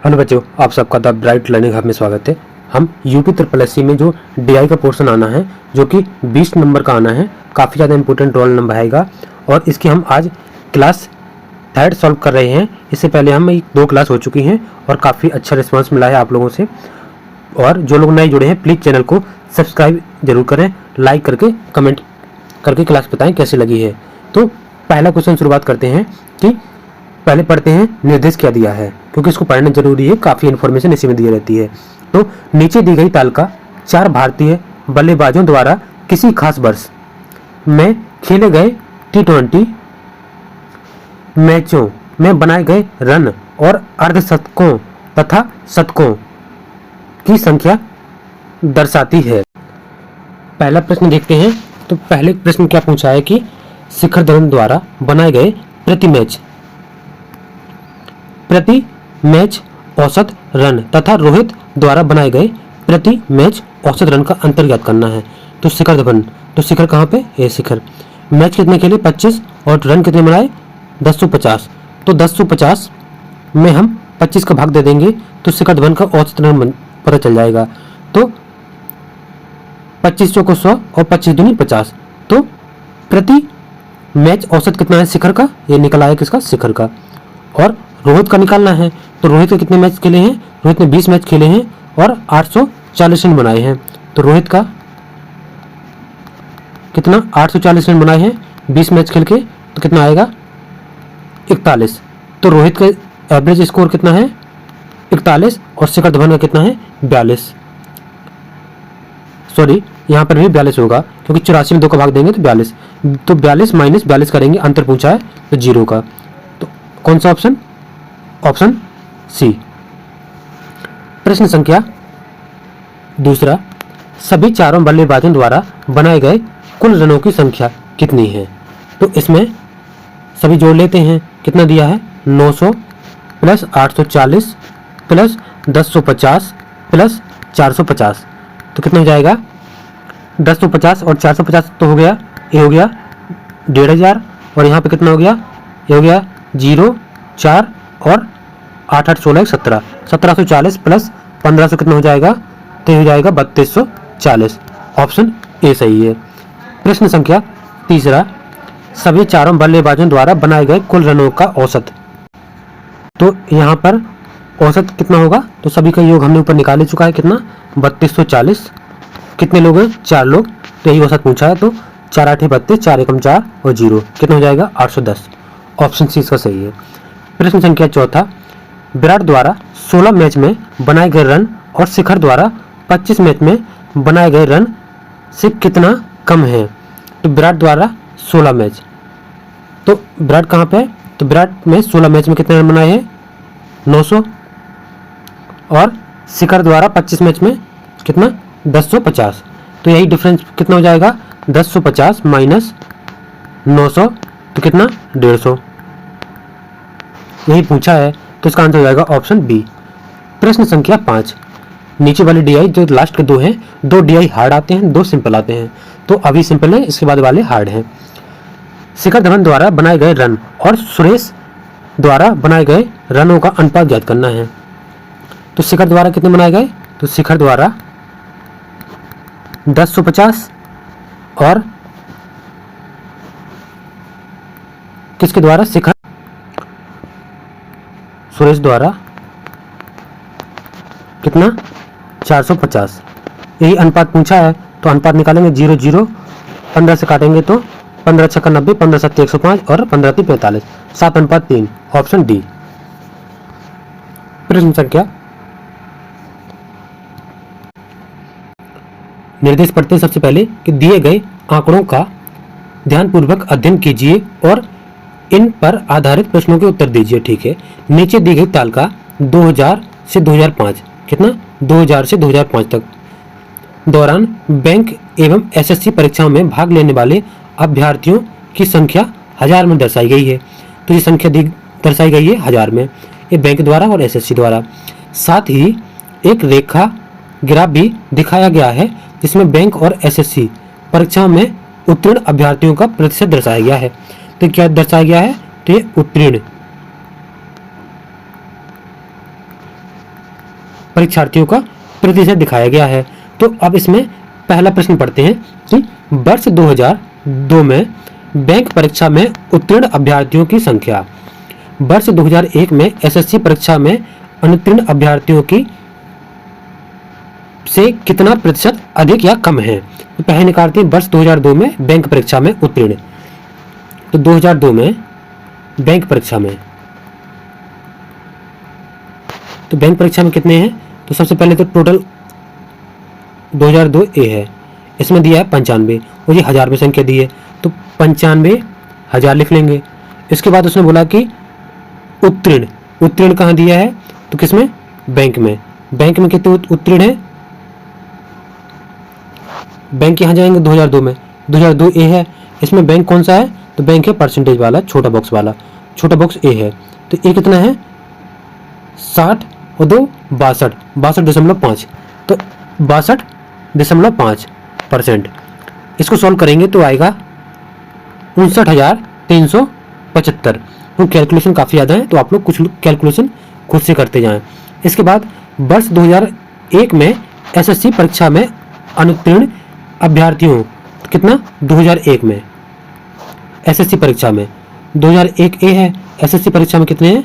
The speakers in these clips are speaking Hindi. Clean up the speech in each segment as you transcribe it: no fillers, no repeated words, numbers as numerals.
हेलो बच्चों, आप सबका द ब्राइट लर्निंग हब में स्वागत है। हम यूपी ट्रिपल एससी में जो डीआई का पोर्शन आना है, जो कि 20 नंबर का आना है, काफ़ी ज़्यादा इंपॉर्टेंट रोल नंबर आएगा और इसकी हम आज क्लास 3 सॉल्व कर रहे हैं। इससे पहले हम 2 क्लास हो चुकी हैं और काफ़ी अच्छा रिस्पांस मिला है आप लोगों से। और जो लोग नए जुड़े हैं प्लीज़ चैनल को सब्सक्राइब जरूर करें, लाइक करके कमेंट करके क्लास बताएं कैसी लगी है। तो पहला क्वेश्चन शुरुआत करते हैं कि पहले पढ़ते हैं निर्देश क्या दिया है, क्योंकि इसको पढ़ना जरूरी है, काफ़ी इन्फॉर्मेशन इसी में दी रहती है। तो नीचे दी गई तालिका 4 भारतीय बल्लेबाजों द्वारा किसी खास वर्ष में खेले गए T20 मैचों में बनाए गए रन और अर्धशतकों तथा शतकों की संख्या दर्शाती है। पहला प्रश्न देखते हैं। तो पहले प्रश्न क्या पूछा है कि शिखर धवन द्वारा बनाए गए प्रति मैच औसत रन तथा रोहित द्वारा बनाए गए प्रति मैच औसत रन का अंतर ज्ञात करना है। तो शिखर धवन, तो शिखर कहाँ पे? ये शिखर। मैच कितने खेले? 25 और रन कितने बनाए? 1050। तो 1050 में हम 25 का भाग दे देंगे तो शिखर धवन का औसत रन पता चल जाएगा। तो 25 चौको 100 और 25 दूनी 50। तो प्रति मैच औसत कितना है शिखर का? ये निकल आया किसका? शिखर का। और रोहित का निकालना है। तो रोहित के कितने मैच खेले हैं? रोहित ने 20 मैच खेले हैं और 840 रन बनाए हैं। तो रोहित का कितना? 840 रन बनाए हैं 20 मैच खेल के। तो कितना आएगा? 41। तो रोहित का एवरेज स्कोर कितना है? 41 और शिखर धवन का कितना है? 42। सॉरी, यहाँ पर भी 42 होगा क्योंकि 84 में 2 का भाग देंगे तो 42। तो 42 माइनस 42 करेंगे, अंतर पूछा है तो 0 का। तो कौन सा ऑप्शन? Option C. प्रश्न संख्या दूसरा, सभी चारों बल्लेबाजों द्वारा बनाए गए कुल रनों की संख्या कितनी है? तो इसमें सभी जोड़ लेते हैं। कितना दिया है? 900 प्लस 840 प्लस 1050 प्लस 450। तो कितना हो जाएगा? 1050 और 450 तो हो गया, ये हो गया 1500 और यहाँ पे कितना हो गया? ये हो गया 0 4 और 8 8 16 17। 1740 प्लस 1500 कितना हो जाएगा? तो हो जाएगा 3240। ऑप्शन ए सही है। प्रश्न संख्या तीसरा, सभी चारों बल्लेबाजों द्वारा बनाए गए कुल रनों का औसत। तो यहाँ पर औसत कितना होगा? तो सभी का योग हमने ऊपर निकाल चुका है। कितना? 3240। कितने लोग हैं? 4 लोग। तो यही औसत पूछा है। तो 4 8 32, 4 1 4 और 0 कितना हो जाएगा? 810। ऑप्शन सी इसका सही है। प्रश्न संख्या चौथा, विराट द्वारा 16 मैच में बनाए गए रन और शिखर द्वारा 25 मैच में बनाए गए रन से कितना कम है? तो विराट द्वारा 16 मैच, तो विराट कहाँ पे है? तो विराट में 16 मैच में कितने रन बनाए हैं? 900। और शिखर द्वारा 25 मैच में कितना? 1050। तो यही डिफरेंस कितना हो जाएगा? 1050 माइनस 900 तो कितना? 150। यही पूछा है तो इसका आंसर हो जाएगा ऑप्शन बी। प्रश्न संख्या 5, नीचे वाले डीआई जो लास्ट के 2 हैं, 2 डीआई हार्ड आते हैं, 2 सिंपल आते हैं। तो अभी सिंपल है, इसके बाद वाले हार्ड हैं। शिखर धवन द्वारा बनाए गए रन और सुरेश द्वारा बनाए गए रनों का अनुपात ज्ञात करना है। तो शिखर द्वारा कितने बनाए गए? तो शिखर द्वारा 1050 और किसके द्वारा? शिखर सुरेश द्वारा कितना? 450। यही अनुपात पूछा है तो अनुपात निकालेंगे 0 0, 15 से काटेंगे तो 15 6 90, 15 7 105 और 15 3 45, 7:3। Option D. प्रश्न संख्या, निर्देश पढ़ते हैं सबसे पहले कि दिए गए आंकड़ों का ध्यानपूर्वक अध्ययन कीजिए और इन पर आधारित प्रश्नों के उत्तर दीजिए। ठीक है। नीचे दी गई तालिका 2000 से 2005, कितना? 2000 से 2005 तक दौरान बैंक एवं एसएससी परीक्षाओं में भाग लेने वाले अभ्यर्थियों की संख्या 1000 में दर्शाई गई है। तो ये संख्या दर्शाई गई है 1000 में, ये बैंक द्वारा और एसएससी द्वारा। साथ ही एक रेखा ग्राफ भी दिखाया गया है जिसमें बैंक और एसएससी परीक्षाओं में उत्तीर्ण अभ्यर्थियों का प्रतिशत दर्शाया गया है। तो क्या दर्शाया गया है? तो ये उत्तीर्ण परीक्षार्थियों का प्रतिशत दिखाया गया है। तो अब इसमें पहला प्रश्न पढ़ते हैं कि वर्ष 2002 में बैंक परीक्षा में उत्तीर्ण अभ्यर्थियों की संख्या वर्ष 2001 में एसएससी परीक्षा में अनुत्तीर्ण अभ्यर्थियों की से कितना प्रतिशत अधिक या कम है। तो पहले निकालते हैं वर्ष 2002 में बैंक परीक्षा में उत्तीर्ण। तो 2002 में बैंक परीक्षा में, तो बैंक परीक्षा में कितने हैं, तो सबसे पहले तो टोटल 2002 ए है, इसमें दिया है 95 और ये 1000 में संख्या दी है, तो 95,000 लिख लेंगे। इसके बाद उसने बोला कि उत्तीर्ण, उत्तीर्ण कहाँ दिया है, तो किसमें, बैंक में। बैंक में कितने उत्तीर्ण है, बैंक यहाँ जाएंगे 2002 में, 2002 ए है, इसमें बैंक कौन सा है, तो बैंक है परसेंटेज वाला, छोटा बॉक्स वाला, छोटा बॉक्स ए है। तो ए कितना है, 60 और 2 62, 62.5, तो 62.5%। इसको सॉल्व करेंगे तो आएगा 59,375। तो कैलकुलेशन काफ़ी ज़्यादा है, तो आप लोग कुछ कैलकुलेशन खुद से करते जाएं। इसके बाद वर्ष 2001 में एसएससी परीक्षा में अनुत्तीर्ण अभ्यर्थियों, कितना, 2001 में एसएससी परीक्षा में 2001 ए है, एसएससी परीक्षा में कितने हैं,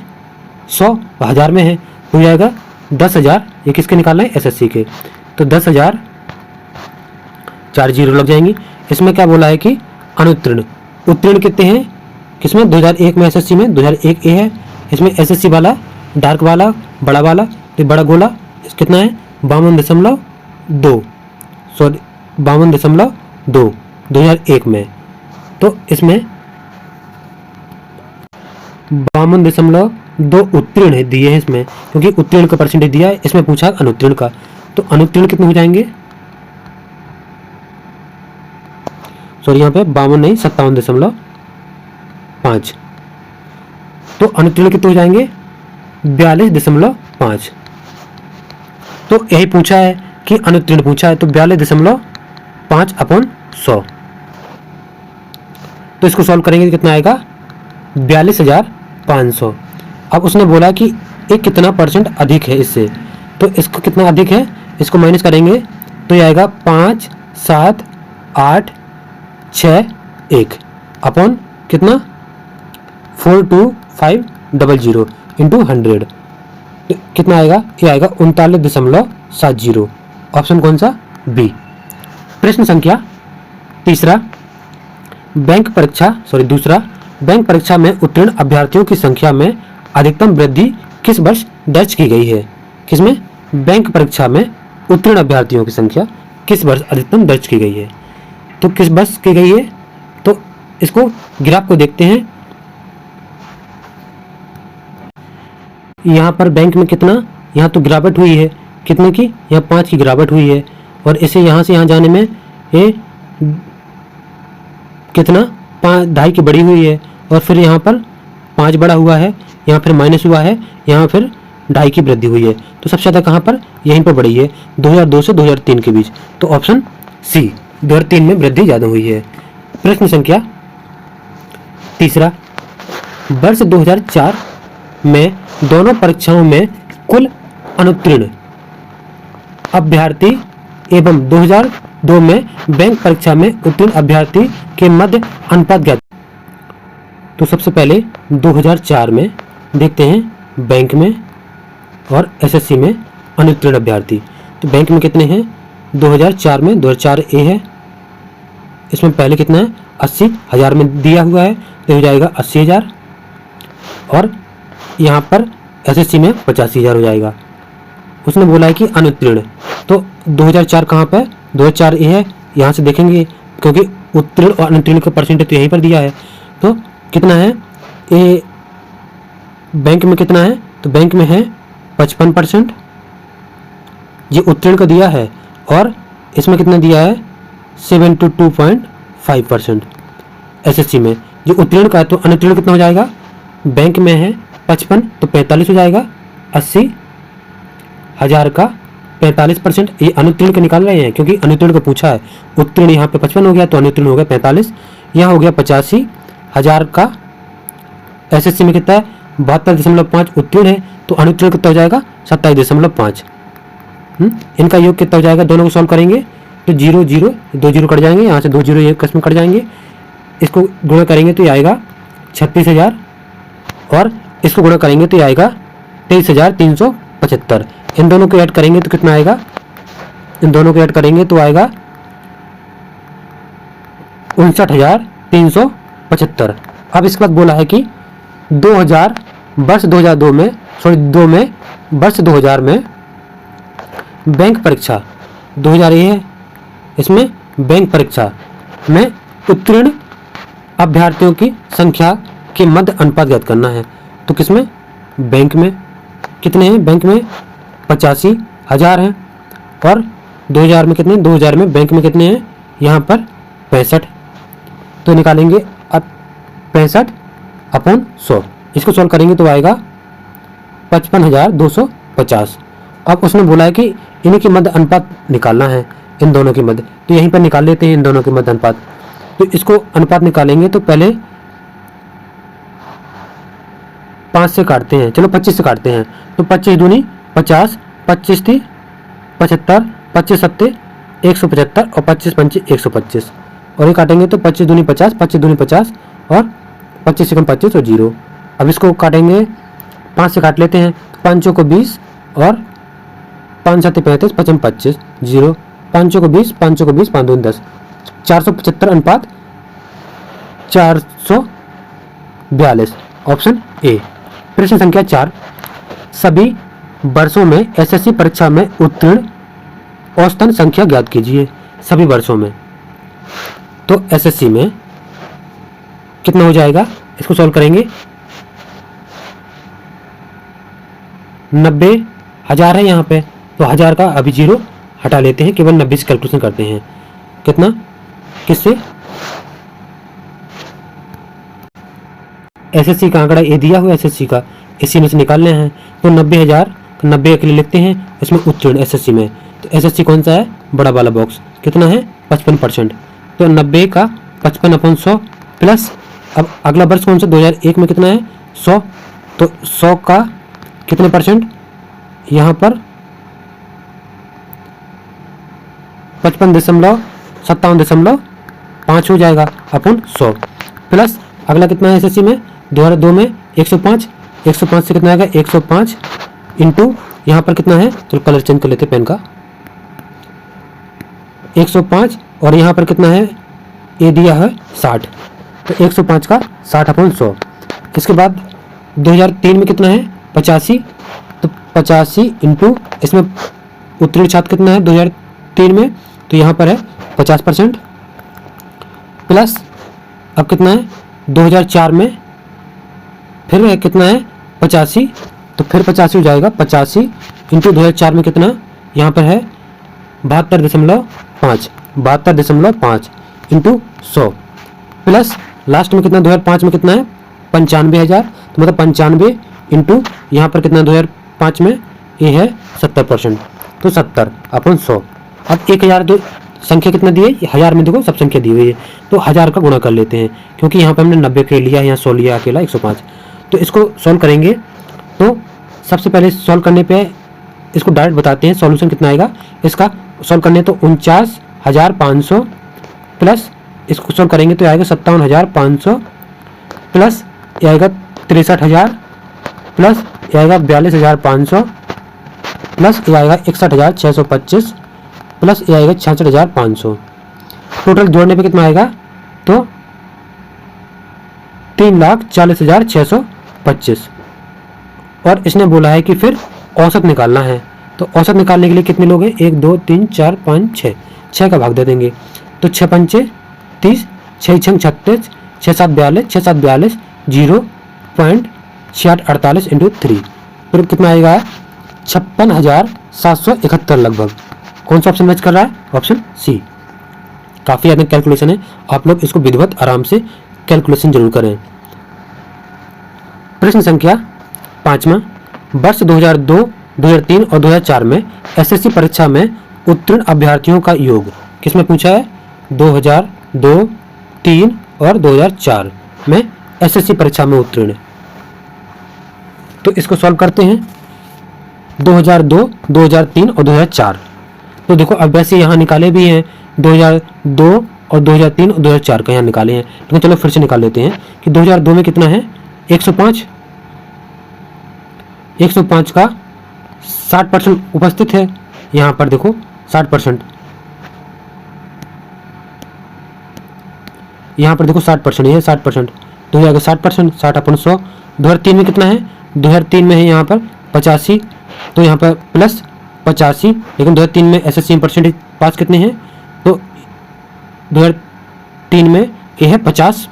100, 1000 में है, हो जाएगा 10,000। ये किसके निकालना है, एसएससी के, तो 10,000, 4 जीरो लग जाएंगी। इसमें क्या बोला है कि अनुत्तीर्ण, उत्तीर्ण कितने हैं, किसमें, 2001 में एसएससी में 2001 ए है, इसमें एसएससी वाला डार्क वाला बड़ा वाला, तो बड़ा गोला कितना है, 52.2, सॉरी 52.2 2001 में। तो इसमें 52.2 उत्तीर्ण दिए हैं इसमें, क्योंकि उत्तीर्ण का परसेंटेज दिया है, इसमें पूछा अनुत्तीर्ण का। तो अनुत्तीर्ण कितने हो जाएंगे, सॉरी यहाँ पे 52 नहीं 57.5, तो अनुत्तीर्ण कितने हो जाएंगे, 42.5। तो यही पूछा है कि अनुत्तीर्ण पूछा है, तो 42.5/100। तो इसको सॉल्व करेंगे तो कितना आएगा, 42,500। अब उसने बोला कि एक कितना परसेंट अधिक है इससे, तो इसको कितना अधिक है, इसको माइनस करेंगे तो ये आएगा 5, 7, 8, 6, 1 अपॉन कितना, 42500 इंटू 100, तो कितना आएगा, ये आएगा 39.70। ऑप्शन कौन सा, बी। प्रश्न संख्या दूसरा, बैंक परीक्षा में उत्तीर्ण अभ्यर्थियों की संख्या में अधिकतम वृद्धि किस वर्ष दर्ज की गई है। किसमें, बैंक परीक्षा में उत्तीर्ण अभ्यर्थियों की संख्या किस वर्ष अधिकतम दर्ज की गई है, तो किस वर्ष की गई है, तो इसको ग्राफ को देखते हैं। यहाँ पर बैंक में कितना, यहाँ तो गिरावट हुई है, कितने की, यहाँ 5 की गिरावट हुई है, और इसे यहाँ से यहाँ जाने में ये कितना, 2.5 की बढ़ी हुई है, और फिर यहाँ पर 5 बढ़ा हुआ है, यहाँ फिर माइनस हुआ है, यहाँ फिर 2.5 की वृद्धि हुई है। तो सबसे ज़्यादा कहाँ पर, यहीं पर बढ़ी है, 2002 से 2003 के बीच, तो ऑप्शन सी, 2003 में वृद्धि ज़्यादा हुई है। प्रश्न संख्या तीसरा, वर्ष 2004 में दोनों परीक्षाओं में कुल अनुत्तीर्ण अभ्यर्थी एवं 2002 में बैंक परीक्षा में उत्तीर्ण अभ्यर्थी के मध्य अनुपात ज्ञात। तो सबसे पहले 2004 में देखते हैं बैंक में और एसएससी में अनुत्तीर्ण अभ्यर्थी। तो बैंक में कितने हैं, 2004 में 2004 ए है, इसमें पहले कितना है, 80,000 में दिया हुआ है, तो हो जाएगा 80,000, और यहाँ पर एसएससी में 85,000 हो जाएगा। उसने बोला है कि अनुत्तीर्ण, तो 2004 कहाँ पर, 2004 ए है, यहाँ से देखेंगे क्योंकि उत्तीर्ण और अनुत्तीर्ण का परसेंटेज तो यहीं पर दिया है। तो कितना है, ए बैंक में कितना है, तो बैंक में है 55%, ये उत्तीर्ण का दिया है, और इसमें कितना दिया है 72.5%। एसएससी में जो उत्तीर्ण का है, तो अनुत्तीर्ण कितना हो जाएगा, बैंक में है 55, तो 45 हो जाएगा, 80,000 का 45%। ये अनुत्तीर्ण का निकाल रहे हैं क्योंकि अनुत्तीर्ण का पूछा है, उत्तीर्ण यहाँ पे 55 हो गया, तो अनुत्तीर्ण हो गया 45, यहाँ हो गया 85,000 का। एसएससी में कितना है, 72.5 उत्तीर्ण है, तो अनुत्तीर्ण कितना हो जाएगा 27.5। इनका योग कितना हो जाएगा, दोनों को सॉल्व करेंगे तो 0 0 2 0 कट जाएंगे, यहाँ से 2 0 एक कस्म कट जाएंगे, इसको गुणा करेंगे तो ये आएगा 36,000 और इसको गुणा करेंगे तो ये आएगा 23,375। इन दोनों को ऐड करेंगे तो कितना आएगा, इन दोनों को ऐड करेंगे तो आएगा 59,375। अब इसके बाद बोला है कि 2000 वर्ष 2002 में वर्ष 2000 में बैंक परीक्षा 2000 ये है, इसमें बैंक परीक्षा में उत्तीर्ण अभ्यर्थियों की संख्या के मध्य अनुपात ज्ञात करना है। तो किसमें, बैंक में कितने हैं, बैंक में 85,000 हैं और 2000 में कितने, 2000 में बैंक में कितने हैं, यहाँ पर 65। तो निकालेंगे अब 65/100, इसको सॉल्व करेंगे तो आएगा 55,250। अब उसने बोला है कि इन्हीं के मध्य अनुपात निकालना है, इन दोनों के मध्य, तो यहीं पर निकाल लेते हैं इन दोनों के मध्य अनुपात। तो इसको अनुपात निकालेंगे तो पहले 5 से काटते हैं, चलो 25 से काटते हैं, तो 25 दूनी 50, 25 थी 75, 25 सत्ते 175 और 25 पंचे 125 और ये काटेंगे तो 25 दूनी 50, 25 दूनी 50 और 25 सेकंड 25 और 0। अब इसको काटेंगे 5 से काट लेते हैं, 5 को 20 और 5 7 35, 55 25 0, 5 को 20, 5 को 20, 5 2 10, 475 अनुपात 442, ऑप्शन ए। प्रश्न संख्या 4, सभी वर्षों में एसएससी परीक्षा में उत्तीर्ण औसतन संख्या ज्ञात कीजिए। सभी वर्षों में, तो एसएससी में कितना हो जाएगा, इसको सॉल्व करेंगे 90,000 है यहाँ पे, तो 1000 का अभी 0 हटा लेते हैं, केवल 90 से कैलकुलेशन करते हैं। कितना, किससे, एसएससी का आंकड़ा ए दिया हुआ एसएससी का, इसी में से निकालने हैं। तो 90,000 90 के लिए लिखते हैं, इसमें उत्तीर्ण एसएससी में, तो एसएससी कौन सा है, बड़ा वाला बॉक्स, कितना है 55%। तो 90 का 55/100 प्लस, अब अगला वर्ष कौन सा, 2001 में कितना है 100, तो 100 का कितने परसेंट, यहाँ पर 55.57.5 हो जाएगा अपन 100 प्लस, अगला कितना है एसएससी में 2002 में 105, 105 से कितना आएगा 105 इंटू यहाँ पर कितना है, चलो कलर चेंज कर लेते पेन का, 105 और यहाँ पर कितना है ए दिया है 60, तो 105 का 60/100। इसके बाद 2003 में कितना है 85, तो 85 इंटू इसमें उत्तीर्ण छात्र कितना है 2003 में, तो यहाँ पर है 50% प्लस, अब कितना है 2004 में फिर है कितना है 85, तो फिर 85 हो जाएगा, 85 इंटू 2004 में कितना, यहाँ पर है 72.5 इंटू 100 प्लस, लास्ट में कितना 2005 में कितना है 95,000, तो मतलब 95 इंटू यहाँ पर कितना 2005 में ये है 70%, तो 70/100। अब 1000 संख्या कितना दी है, 1000 में देखो सब संख्या दी हुई है, तो 1000 का गुणा कर लेते हैं, क्योंकि यहाँ पर हमने 90 के लिया, यहाँ 100 लिया अकेला 105। तो इसको सॉल्व करेंगे, तो सबसे पहले सॉल्व करने पे इसको डायरेक्ट बताते हैं सॉल्यूशन कितना आएगा। इसका सॉल्व करने तो 49,500 प्लस, इसको सॉल्व करेंगे तो आएगा 57,500 प्लस ये आएगा 63,000 प्लस ये आएगा 42,500 प्लस ये आएगा 61,625 प्लस ये आएगा 66,500। टोटल जोड़ने पे कितना आएगा, तो 3,40,625। और इसने बोला है कि फिर औसत निकालना है, तो औसत निकालने के लिए कितने लोग हैं, 1 2 3 4 5 6, 6 का भाग दे देंगे, तो 6 पंचे 30, 6 छंग 36, 6 7 42, 6 7 42 0.6848 इंटू 3, फिर कितना आएगा 56,771 लगभग। कौन सा ऑप्शन मैच कर रहा है, ऑप्शन सी। काफ़ी ज़्यादा कैलकुलेशन है, आप लोग इसको विधिवत आराम से कैलकुलेशन जरूर करें। प्रश्न संख्या 5वां, वर्ष 2002, 2003 और 2004 में एसएससी परीक्षा में उत्तीर्ण अभ्यर्थियों का योग किसमें पूछा है, 2002, 3 और 2004 में एसएससी परीक्षा में उत्तीर्ण। तो इसको सॉल्व करते हैं। 2002, 2003 और 2004। तो देखो अब वैसे यहाँ निकाले भी हैं 2002 और 2003 और 2004 का यहाँ निकाले हैं, लेकिन चलो फिर से निकाल लेते हैं कि 2002 में कितना है 105, 105 का 60% उपस्थित है यहाँ पर, देखो 60%, यहाँ पर देखो 60%, ये 60%, तो ये आगे 60%, 60/100। 2003 में कितना है, 2003 में है यहाँ पर 85, तो यहाँ पर प्लस 85, लेकिन 2003 में SSC परसेंटेज पास कितने हैं, तो 2003 में ये है 50,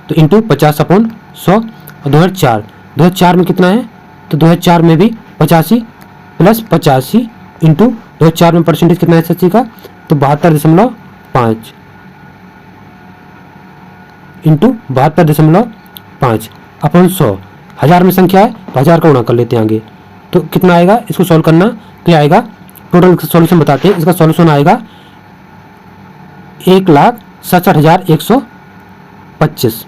तो इंटू 50/100। और 2004 में कितना है, तो 2004 में भी 85 प्लस 85 इंटू 2004 में परसेंटेज कितना है SSC का, तो 72.5 इंटू 72.5/100। हज़ार में संख्या है तो हज़ार का गुणा कर लेते हैं आगे, तो कितना आएगा, इसको सॉल्व करना तो ये आएगा, टोटल सॉल्यूशन बताते हैं। इसका सॉल्यूशन आएगा 1,67,125,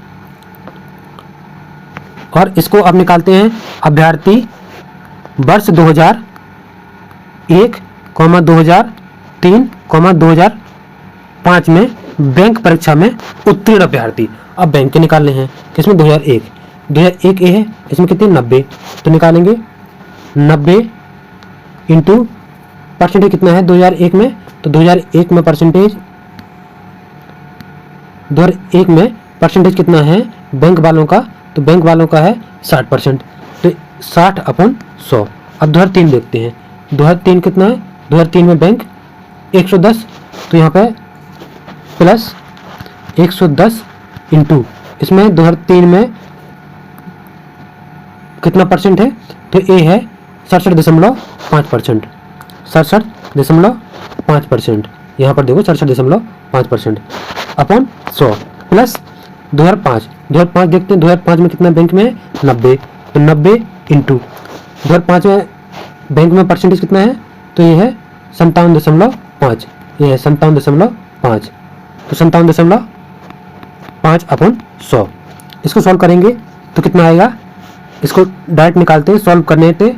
और इसको अब निकालते हैं अभ्यर्थी वर्ष 2001, 2003, 2005 में बैंक परीक्षा में उत्तीर्ण अभ्यर्थी। अब बैंक के निकालने हैं, किसमें 2001 ए है, इसमें कितने 90, तो निकालेंगे 90 इंटू परसेंटेज कितना है 2001 में, तो 2001 में परसेंटेज, 2001 में परसेंटेज कितना है बैंक वालों का, तो बैंक वालों का है 60%, तो 60/100। अब 2003 देखते हैं, 2003 कितना है, 2003 में बैंक 110, तो यहाँ पे प्लस 110 इंटू, इसमें 2003 में कितना परसेंट है, तो ए है 67.5%, 67.5%, यहाँ पर देखो 67.5% अपन 100 प्लस 2005 देखते हैं, 2005 में कितना बैंक में है 90, तो 90 इंटू 2005 में बैंक में परसेंटेज कितना है, तो ये है 57.5, ये है 57.5, तो 57.5/100। इसको सॉल्व करेंगे तो कितना आएगा, इसको डायरेक्ट निकालते हैं, सॉल्व करने पे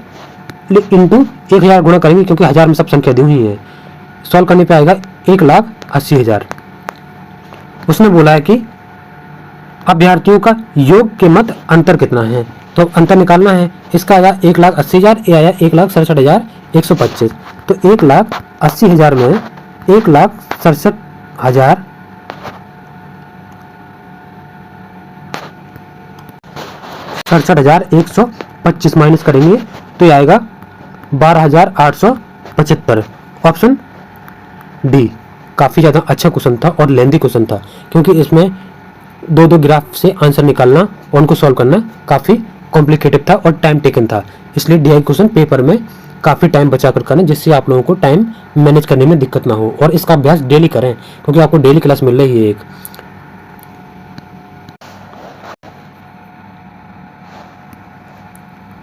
इंटू 1000 गुणा करेंगे क्योंकि हज़ार में सब संख्या दी हुई है। सॉल्व करने पे आएगा 1,80,000। उसने बोला है कि अभ्यर्थियों का योग के मत अंतर कितना है, तो अंतर निकालना है। इसका आया 1,80,000, ये आया 1,67,125, तो 1,80,000 में 1,67,125 माइनस करेंगे तो ये आएगा 12,875। ऑप्शन डी काफ़ी ज़्यादा अच्छा क्वेश्चन था और लेंदी क्वेश्चन था, क्योंकि इसमें दो ग्राफ से आंसर निकालना और उनको सॉल्व करना काफ़ी कॉम्प्लिकेटेड था और टाइम टेकन था, इसलिए DI क्वेश्चन पेपर में काफ़ी टाइम बचा कर करना, जिससे आप लोगों को टाइम मैनेज करने में दिक्कत ना हो। और इसका अभ्यास डेली करें क्योंकि आपको डेली क्लास मिल रही है एक।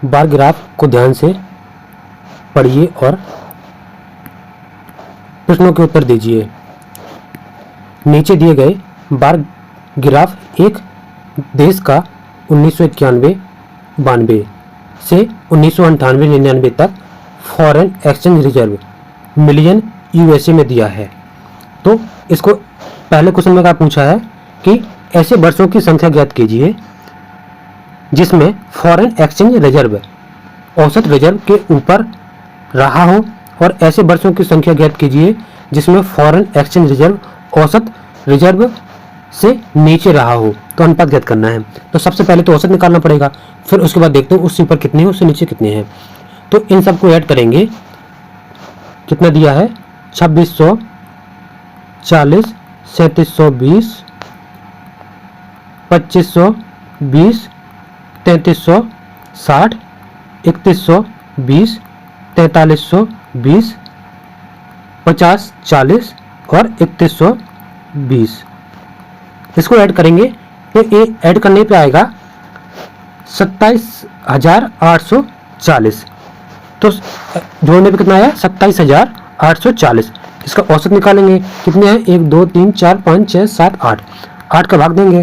बार ग्राफ को ध्यान से पढ़िए और प्रश्नों के उत्तर दीजिए। नीचे दिए गए बार ग्राफ एक देश का 1991-92 से 1998-99 तक foreign exchange reserve million USA में दिया है। तो इसको पहले क्वेश्चन में क्या पूछा है कि ऐसे वर्षों की संख्या ज्ञात कीजिए जिसमें फॉरेन एक्सचेंज रिजर्व औसत रिजर्व के ऊपर रहा हो, और ऐसे वर्षों की संख्या ज्ञात कीजिए जिसमें फॉरेन एक्सचेंज रिजर्व औसत रिजर्व से नीचे रहा हो। तो अनुपात ज्ञात करना है, तो सबसे पहले तो औसत निकालना पड़ेगा, फिर उसके बाद देखते हैं उससे ऊपर कितने हैं उससे नीचे कितने हैं। तो इन सबको ऐड करेंगे, कितना दिया है 2640, 3720, 2520, 3360, 3120, 4320, 50, 40 और 3120। इसको ऐड करेंगे तो ये ऐड करने पे आएगा 27,840। तो जोड़ने पे कितना आया 27,840। इसका औसत निकालेंगे, कितने हैं 1 2 3 4 5 6 7 8, 8 का भाग देंगे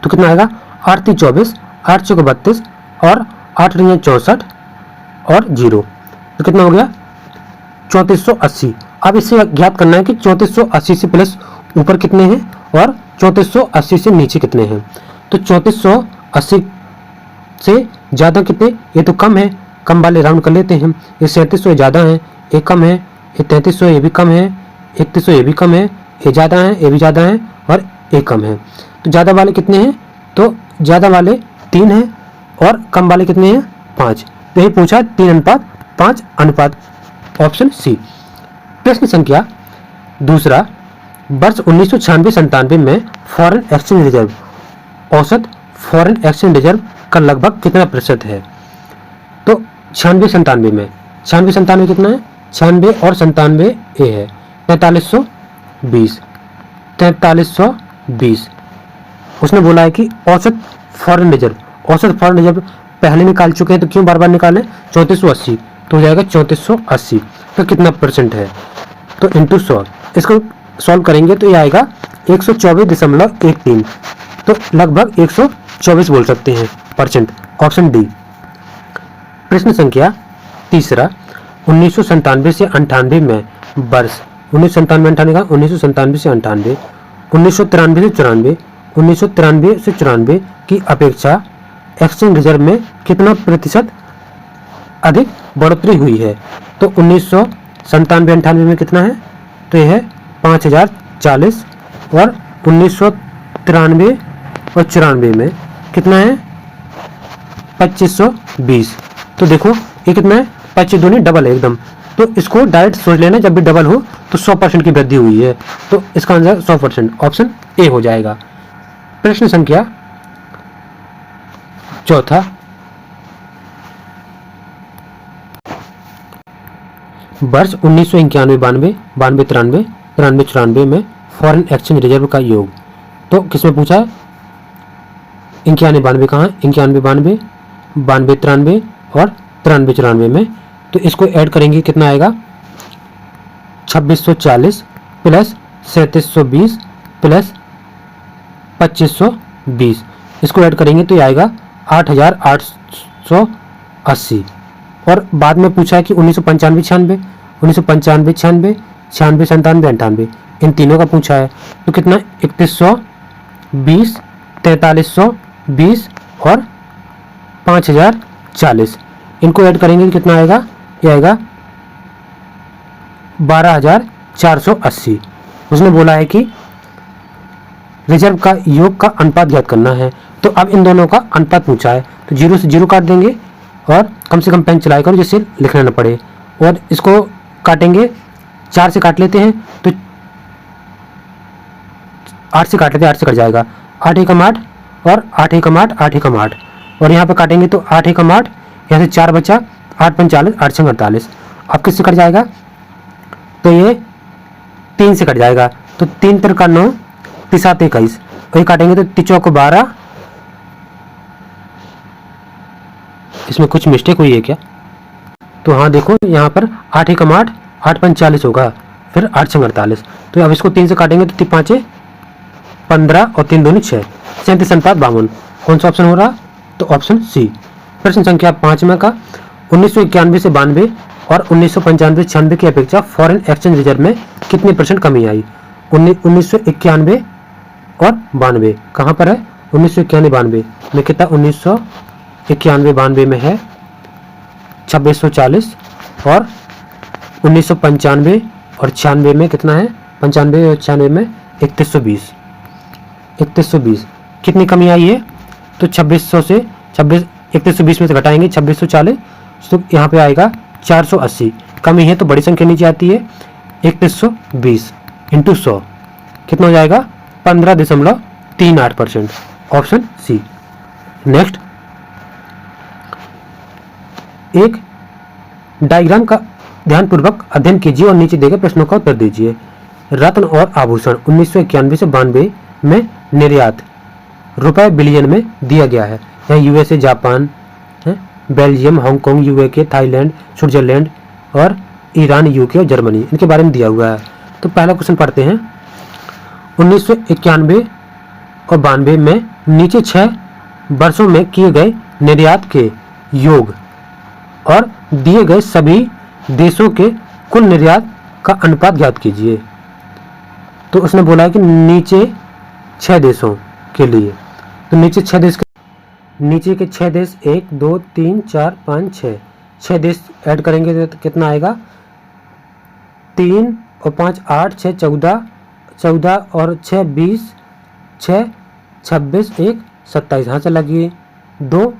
तो कितना आएगा 8 3 24, 8 चौके 32 और 8 64 और 0। तो कितना हो गया 3480। अब इससे ज्ञात करना है कि 3480 से प्लस ऊपर कितने हैं और 3480 से नीचे कितने हैं। तो 3480 से ज़्यादा कितने, ये तो कम है, कम वाले राउंड कर लेते हैं। ये 3700 ज़्यादा है, ये कम है, ये 3300 ये भी कम है, 3100 ये भी कम है, ये ज़्यादा है, ये भी ज़्यादा है और ये कम है। तो ज़्यादा वाले कितने हैं, तो ज़्यादा वाले 3 हैं और कम वाले कितने हैं 5। तो यही पूछा 3:5 अनुपात, ऑप्शन सी। प्रश्न संख्या दूसरा, वर्ष 1996-97 में फॉरेन एक्सचेंज रिजर्व, औसत फॉरेन एक्सचेंज रिजर्व का लगभग कितना प्रतिशत है। तो 96-97 में, 96-97 कितना है, 96 और 97 ये है 4320, 4320। उसने बोला है कि औसत फॉरेन रिजर्व, औसत फॉरेन रिजर्व पहले निकाल चुके हैं तो क्यों बार बार निकालें, 3480, तो हो जाएगा 3480। तो कितना परसेंट है, तो इंटू 100, इसको सॉल्व करेंगे तो ये आएगा 124.13, तो लगभग 124 बोल सकते हैं परसेंट, ऑप्शन डी। प्रश्न संख्या तीसरा, 1997 से 98 में वर्ष, 1997 का 1997 से 98, 1993 से 94, 1993 से 94 की अपेक्षा एक्सचेंज रिजर्व में कितना प्रतिशत अधिक बढ़ोतरी हुई है। तो 1997-98 में कितना है, तो यह है 5040 और 1993 और 94 में कितना है 2520। तो देखो ये कितना है, 25 दूनी डबल है एकदम। तो इसको डायरेक्ट सोच लेना, जब भी डबल हो तो 100% की वृद्धि हुई है, तो इसका आंसर 100%, ऑप्शन ए हो जाएगा। प्रश्न संख्या चौथा, वर्ष 1991-92, 92-93, 93-94 में फॉरेन एक्सचेंज रिजर्व का योग। तो किसमें पूछा है, 91-92 कहाँ है, 91-92, 92-93 और 93-94 में। तो इसको ऐड करेंगे कितना आएगा, 2640 प्लस 3720 प्लस 2520, इसको ऐड करेंगे तो ये आएगा 8880। और बाद में पूछा है कि 1995-96, 1995-96, 96-97-98, इन तीनों का पूछा है। तो कितना 3120, 4320 और 5040, इनको ऐड करेंगे तो कितना आएगा, ये आएगा 12480। उसने बोला है कि रिजर्व का योग का अनुपात ज्ञात करना है। तो अब इन दोनों का अनुपात पूछा है, तो 0 से 0 काट देंगे और कम से कम पेन चलाया करो जिससे लिखना न पड़े। और इसको काटेंगे, 4 से काट लेते हैं तो 8 से काट लेते हैं, 8 से कट जाएगा, 8 एकम 8 और 8 एकम 8, 8 एकम 8, और यहाँ पर काटेंगे तो 8 एकम 8, यहाँ से 4 बचा, 8 पंच 40, 8 छंग 48। अब किससे कट जाएगा, तो ये 3 से कट जाएगा, तो 3 पर का 9, 3 21, वही काटेंगे तो 3 चौक 12। इसमें कुछ मिस्टेक हुई है क्या, तो हाँ देखो यहाँ पर 8 एकम 8, 8 पंच 40 होगा, फिर 8 छंग 48। तो अब इसको 3 से काटेंगे तो 5 15 और 3 दूनी 6, 37:52। कौन सा ऑप्शन हो रहा, तो ऑप्शन सी। प्रश्न संख्या 5 में का 1991 से 92 और 1995-96 की अपेक्षा फॉरेन एक्सचेंज रिजर्व में कितनी परसेंट कमी आई। 1991 और 92 कहाँ पर है, 1991-92 में कितना, 1991-92 में है 2640 और 1995 और 96 में कितना है, 95 और 96 में 3120। 3120 कितनी कमी आई है, तो 2600 से 3120 में से घटाएंगे 2640, तो यहाँ पे आएगा 480। कमी है तो बड़ी संख्या नीचे आती है, 3120 इंटू 100 कितना हो जाएगा, 15.38%, ऑप्शन सी। नेक्स्ट, एक डायग्राम का ध्यानपूर्वक अध्ययन कीजिए और नीचे दिए गए प्रश्नों का उत्तर दीजिए। रत्न और आभूषण 1991 से 92 में निर्यात रुपए बिलियन में दिया गया है। यहाँ USA, Japan, Belgium, Hong Kong, UK, Thailand, Switzerland और ईरान, यूके और जर्मनी, इनके बारे में दिया हुआ है। तो पहला क्वेश्चन पढ़ते हैं। 1991 और 92 में नीचे 6 वर्षों में किए गए निर्यात के योग और दिए गए सभी देशों के कुल निर्यात का अनुपात ज्ञात कीजिए। तो उसने बोला है कि नीचे 6 देशों के लिए, तो नीचे के 6 देश 1 2 3 4 5 6 देश ऐड करेंगे तो कितना आएगा, 3 और 5 8 6 14 और 6 20 6 26 1 27, यहाँ से लगी 2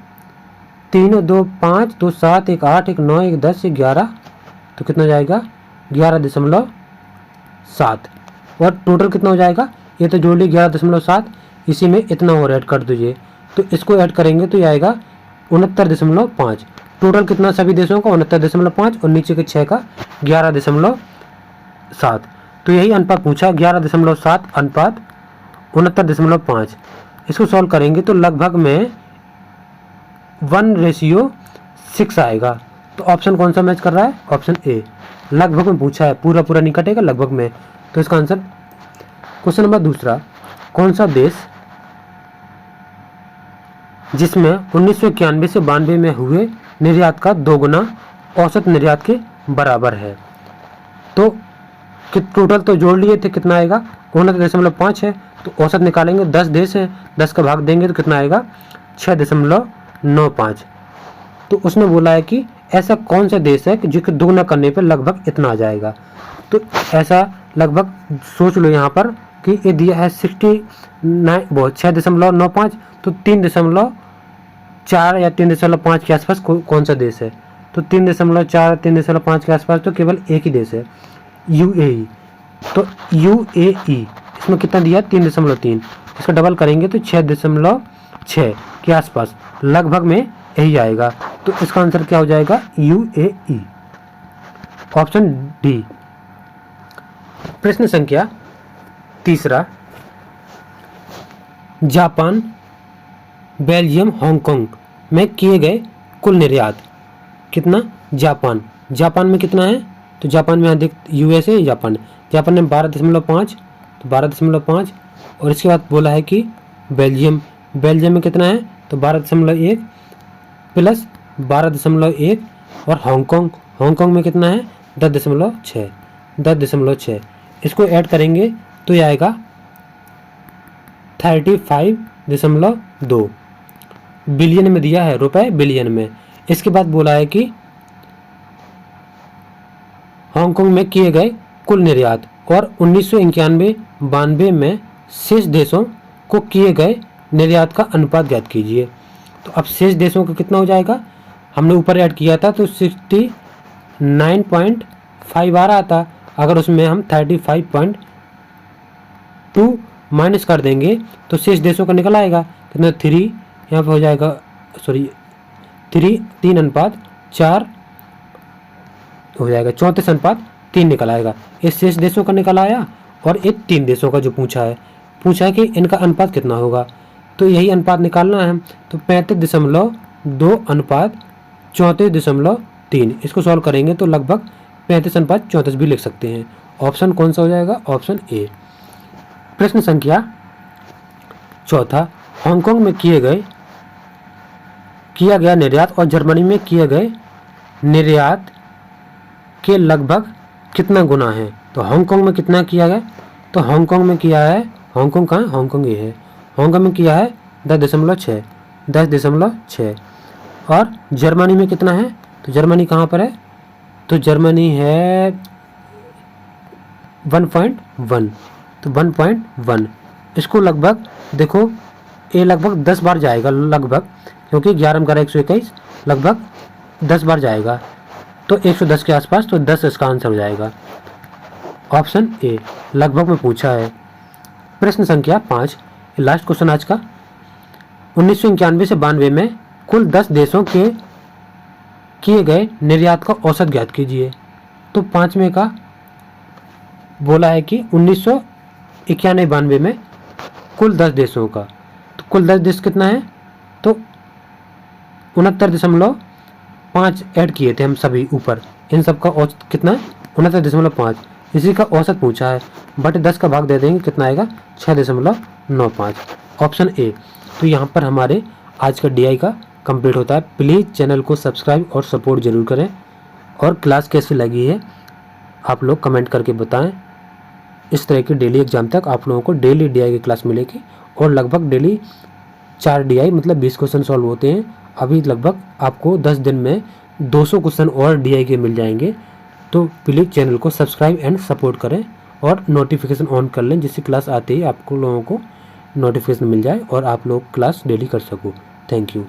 3 और 2 5 2 7 1 8 1 9 1 10 1 11, तो कितना हो जाएगा 11.7, और टोटल कितना हो जाएगा, ये तो जोड़ ली 11.7, इसी में इतना और ऐड कर दीजिए, तो इसको ऐड करेंगे तो ये आएगा 69.5। टोटल कितना सभी देशों का 69.5 और नीचे के 6 का 11.7, तो यही अनुपात पूछा, 11.7 अनुपात 69.5। इसको सॉल्व करेंगे तो लगभग में 1:6 आएगा। तो ऑप्शन कौन सा मैच कर रहा है, ऑप्शन ए। लगभग में पूछा है, पूरा पूरा नहीं कटेगा, लगभग में, तो इसका आंसर। क्वेश्चन नंबर दूसरा, कौन सा देश जिसमें 1991 से 92 में हुए निर्यात का 2 गुना औसत निर्यात के बराबर है। तो टोटल तो जोड़ लिए थे, कितना आएगा 69.5 है, तो औसत निकालेंगे, 10 देश है, 10 का भाग देंगे तो कितना आएगा 6.95। तो उसने बोला है कि ऐसा कौन सा देश है कि जिसको दोगुना करने पर लगभग इतना आ जाएगा। तो ऐसा लगभग सोच लो यहाँ पर कि ये दिया है 6.95, तो 3.4 या 3.5 के आसपास कौन सा देश है, तो 3.4 3.5 के आसपास तो केवल एक ही देश है, यूएई। तो यूएई इसमें कितना दिया 3.3, इसका डबल करेंगे तो 6.6 के आसपास लगभग में यही आएगा। तो इसका आंसर क्या हो जाएगा, यूएई, ऑप्शन डी। प्रश्न संख्या तीसरा, जापान, बेल्जियम, हांगकांग में किए गए कुल निर्यात कितना, जापान में कितना है, तो जापान में अधिक यूएसए, जापान में 12.5, तो 12.5, और इसके बाद बोला है कि बेल्जियम में कितना है, तो 12.1 प्लस 12.1, और हांगकांग में कितना है 10.6। इसको ऐड करेंगे तो ये आएगा 35.2 बिलियन में दिया है, रुपए बिलियन में। इसके बाद बोला है कि हांगकांग में किए गए कुल निर्यात और 1991-92 में शेष देशों को किए गए निर्यात का अनुपात ज्ञात कीजिए। तो अब शेष देशों का कितना हो जाएगा, हमने ऊपर ऐड किया था तो 69.5 आ रहा था, अगर उसमें हम 35.2 माइनस कर देंगे तो शेष देशों का निकल आएगा कितना, 3 यहाँ पे हो जाएगा, सॉरी 3:4 हो जाएगा, 34:3 निकल आएगा। ये शेष देशों का निकल आया, और ये 3 देशों का जो पूछा है कि इनका अनुपात कितना होगा, तो यही अनुपात निकालना है। तो 35.2 अनुपात 34.3, इसको सॉल्व करेंगे तो लगभग 35:34 भी लिख सकते हैं। ऑप्शन कौन सा हो जाएगा, ऑप्शन ए। प्रश्न संख्या चौथा, हांगकांग में किया गया निर्यात और जर्मनी में किए गए निर्यात के लगभग कितना गुना है। तो हांगकांग में कितना किया गया, तो हांगकांग में किया है, हांगकांग कहाँ, हांगकांग ये है, हांगकांग में किया है 10.6, और जर्मनी में कितना है, तो जर्मनी कहाँ पर है, तो जर्मनी है 1.1, तो 1.1। इसको लगभग देखो, ये लगभग 10 बार जाएगा लगभग, क्योंकि 11×121 लगभग 10 बार जाएगा, तो 110 के आसपास, तो 10 इसका आंसर हो जाएगा, ऑप्शन ए। लगभग में पूछा है। प्रश्न संख्या 5, लास्ट क्वेश्चन आज का, 1991 से 92 में कुल 10 देशों के किए गए निर्यात का औसत ज्ञात कीजिए। तो 5वें का बोला है कि 1991-92 में कुल 10 देशों का, तो कुल 10 देश कितना है, तो 69.5 ऐड किए थे हम सभी ऊपर, इन सब का औसत कितना है 69.5, इसी का औसत पूछा है, बट 10 का भाग दे देंगे कितना आएगा 6.95, ऑप्शन ए। तो यहाँ पर हमारे आज का DI का कंप्लीट होता है। प्लीज़ चैनल को सब्सक्राइब और सपोर्ट जरूर करें, और क्लास कैसी लगी है आप लोग कमेंट करके बताएं। इस तरह की डेली एग्जाम तक आप लोगों को डेली DI की क्लास मिलेगी और लगभग डेली 4 DI मतलब 20 क्वेश्चन सॉल्व होते हैं। अभी लगभग आपको 10 दिन में 200 क्वेश्चन और DI के मिल जाएंगे। तो प्लीज़ चैनल को सब्सक्राइब एंड सपोर्ट करें और नोटिफिकेशन ऑन कर लें, जिससे क्लास आते ही आपको लोगों को नोटिफिकेशन मिल जाए और आप लोग क्लास डेली कर सको। Thank you.